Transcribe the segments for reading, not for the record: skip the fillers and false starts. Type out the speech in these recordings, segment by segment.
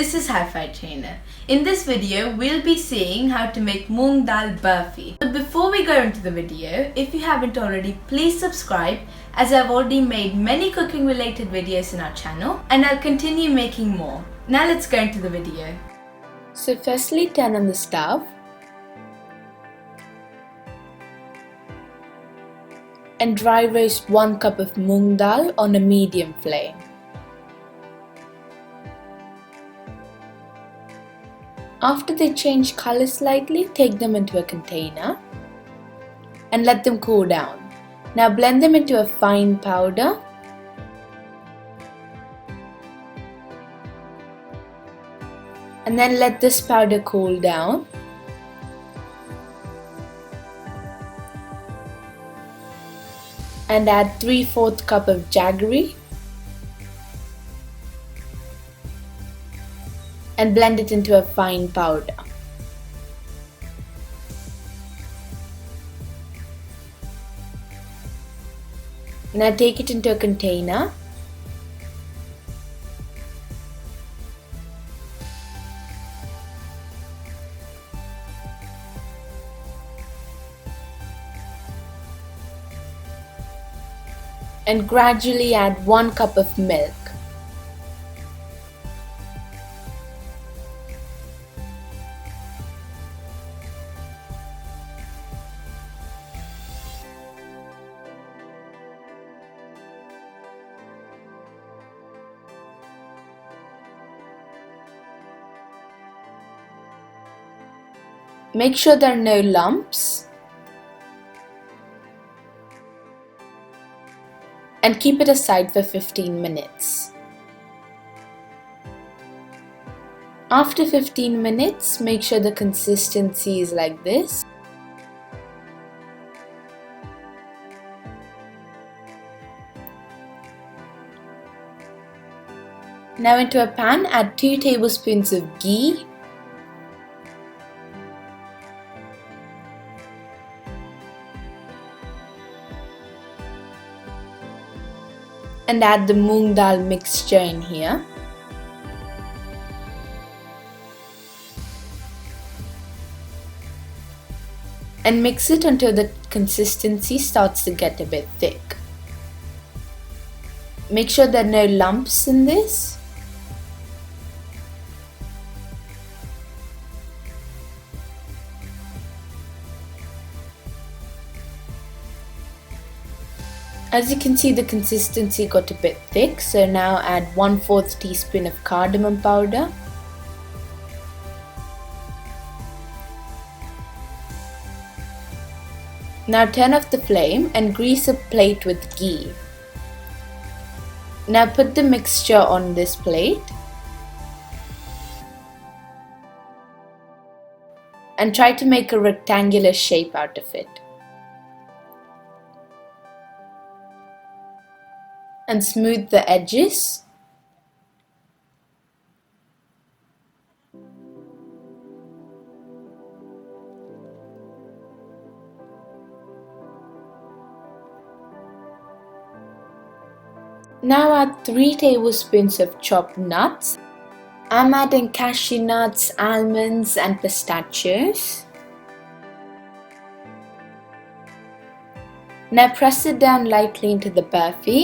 this is Hi5 Trainer. In this video, we'll be seeing how to make Moong Dal Burfi. But before we go into the video, if you haven't already, please subscribe as I've already made many cooking related videos in our channel and I'll continue making more. Now let's go into the video. So firstly, turn on the stove and dry roast 1 cup of Moong Dal on a medium flame. After they change color slightly, take them into a container and let them cool down. Now blend them into a fine powder. And then let this powder cool down. And add 3/4 cup of jaggery. And blend it into a fine powder. Now take it into a container and gradually add 1 cup of milk. Make sure there are no lumps and keep it aside for 15 minutes. After 15 minutes, make sure the consistency is like this. Now into a pan, add 2 tablespoons of ghee, and add the Moong Dal mixture in here. And mix it until the consistency starts to get a bit thick. Make sure there are no lumps in this. As you can see, the consistency got a bit thick, so now add 1/4 teaspoon of cardamom powder. Now turn off the flame and grease a plate with ghee. Now put the mixture on this plate and try to make a rectangular shape out of it. And smooth the edges. Now add 3 tablespoons of chopped nuts. I'm adding cashew nuts, almonds and pistachios. Now press it down lightly into the burfi.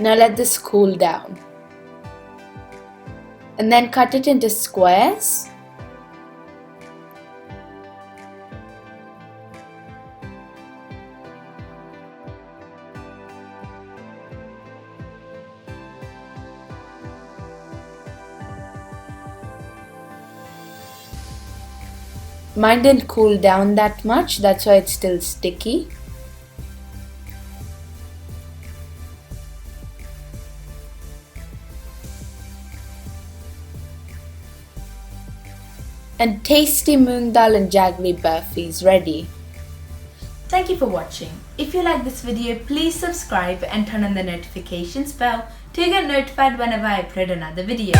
Now let this cool down and then cut it into squares. Mine didn't cool down that much, that's why it's still sticky. And tasty Moong Dal and Jaggery Burfi is ready. Thank you for watching. If you like this video, please subscribe and turn on the notifications bell to get notified whenever I upload another video.